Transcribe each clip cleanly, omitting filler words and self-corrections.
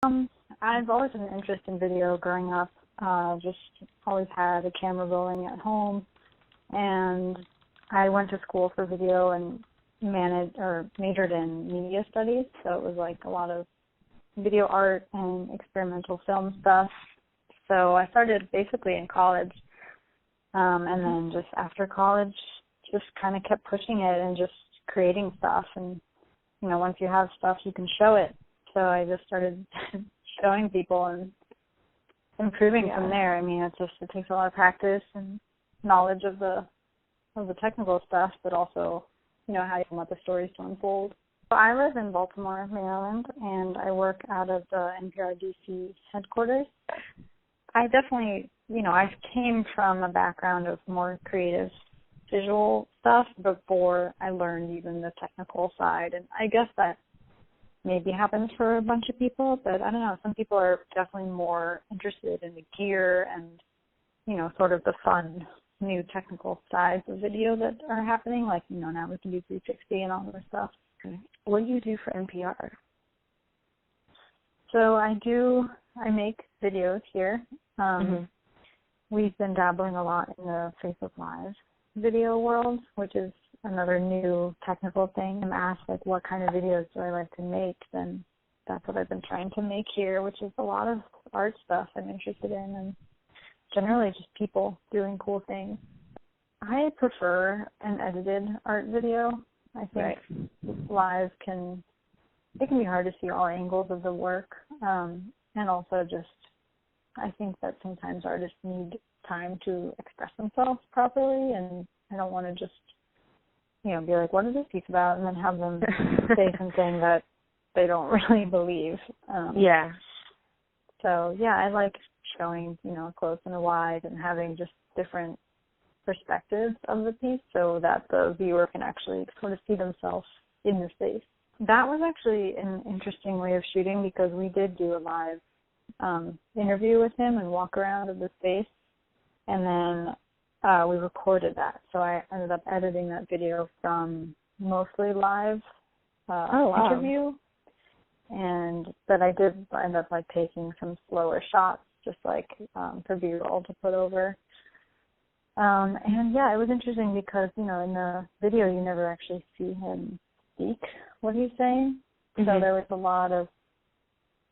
I've always had an interest in video growing up. Just always had a camera rolling at home, and I went to school for video and majored in media studies. So it was like a lot of video art and experimental film stuff. So I started basically in college, and then just after college, just kind of kept pushing it and just creating stuff. And once you have stuff, you can show it. So I just started showing people and improving from there. I mean, it takes a lot of practice and knowledge of the technical stuff, but also, how you want the stories to unfold. So I live in Baltimore, Maryland, and I work out of the NPR DC headquarters. I definitely, I came from a background of more creative visual stuff before I learned even the technical side, and I guess that maybe happens for a bunch of people, but I don't know, some people are definitely more interested in the gear and, sort of the fun new technical sides of video that are happening, like, now we can do 360 and all this stuff. Okay. What do you do for NPR? So I make videos here. We've been dabbling a lot in the Facebook Live video world, which is another new technical thing. I'm asked, like, what kind of videos do I like to make, then that's what I've been trying to make here, which is a lot of art stuff I'm interested in, and generally just people doing cool things. I prefer an edited art video. I think live can be hard to see all angles of the work, and also just I think that sometimes artists need time to express themselves properly, and I don't want to just be like, what is this piece about, and then have them say something that they don't really believe. So I like showing close and wide and having just different perspectives of the piece so that the viewer can actually sort of see themselves in the space. That was actually an interesting way of shooting because we did do a live interview with him and walk around of the space, and then we recorded that. So I ended up editing that video from mostly live interview, but I did end up like taking some slower shots, just like for B-roll to put over. And it was interesting because in the video you never actually see him speak what he's saying, so there was a lot of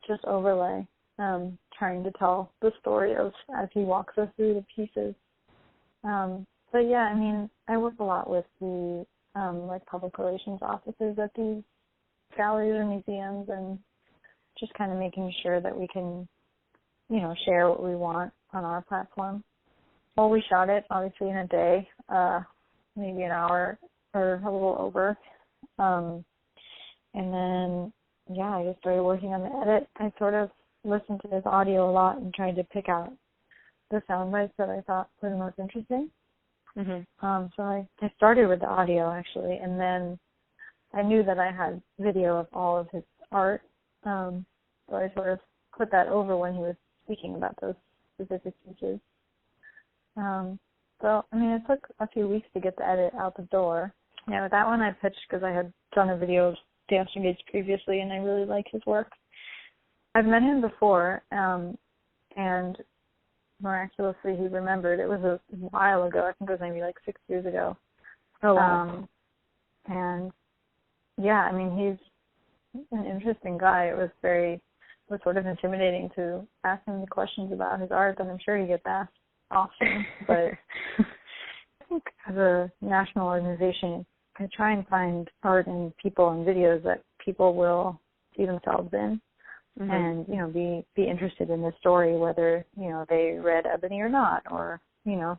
just overlay, trying to tell the story as he walks us through the pieces. I work a lot with the public relations offices at these galleries or museums, and just kind of making sure that we can, share what we want on our platform. Well, we shot it obviously in a day, maybe an hour or a little over, and then I just started working on the edit. I sort of listened to his audio a lot and tried to pick out the sound bites that I thought were the most interesting. So I started with the audio, actually, and then I knew that I had video of all of his art, so I sort of put that over when he was speaking about those specific pieces. It took a few weeks to get the edit out the door. With that one I pitched because I had done a video of Theaster Gates previously, and I really like his work. I've met him before, and miraculously he remembered. It was a while ago. I think it was maybe like 6 years ago. Oh, wow. He's an interesting guy. It was sort of intimidating to ask him the questions about his art, and I'm sure he gets asked often. But I think as a national organization, I try and find art and people and videos that people will see themselves in. And, be interested in the story, whether, they read Ebony or not, or, know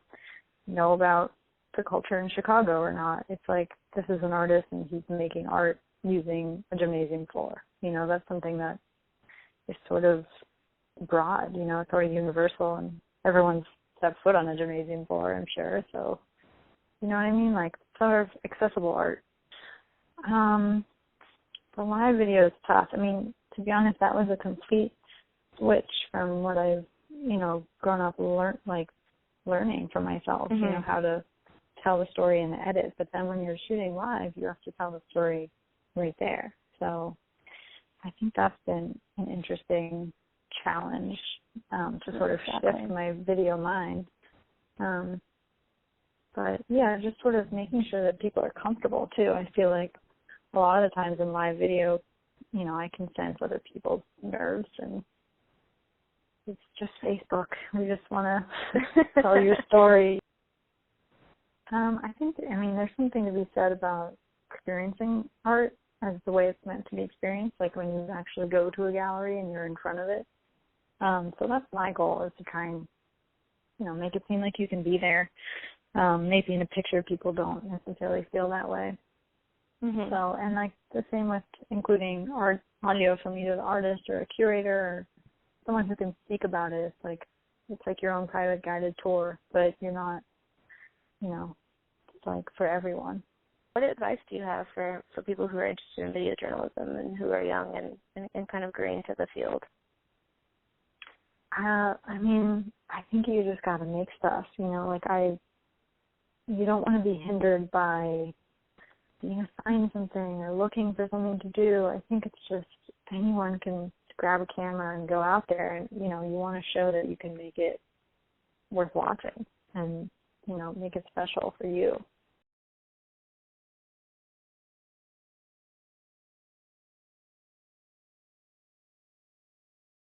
about the culture in Chicago or not. It's like, this is an artist and he's making art using a gymnasium floor. That's something that is sort of broad, it's sort of universal, and everyone's stepped foot on a gymnasium floor, I'm sure. So, you know what I mean? Like, sort of accessible art. The live video is tough. To be honest, that was a complete switch from what I've, grown up learning for myself, how to tell the story in the edit. But then when you're shooting live, you have to tell the story right there. So I think that's been an interesting challenge to sort of shift my video mind. But yeah, just sort of making sure that people are comfortable too. I feel like a lot of the times in live video, you know, I can sense other people's nerves, and it's just Facebook. We just want to tell your story. I mean, there's something to be said about experiencing art as the way it's meant to be experienced, like when you actually go to a gallery and you're in front of it. So that's my goal, is to try and, you know, make it seem like you can be there. Maybe in a picture people don't necessarily feel that way. Mm-hmm. So, and like the same with including audio from either the artist or a curator or someone who can speak about it. It's like your own private guided tour, but you're not, you know, it's like for everyone. What advice do you have for people who are interested in video journalism and who are young and kind of green to the field? I mean, I think you just got to make stuff, you know, you don't want to be hindered by being assigned something or looking for something to do. I think it's just anyone can grab a camera and go out there, and, you know, you want to show that you can make it worth watching and, you know, make it special for you.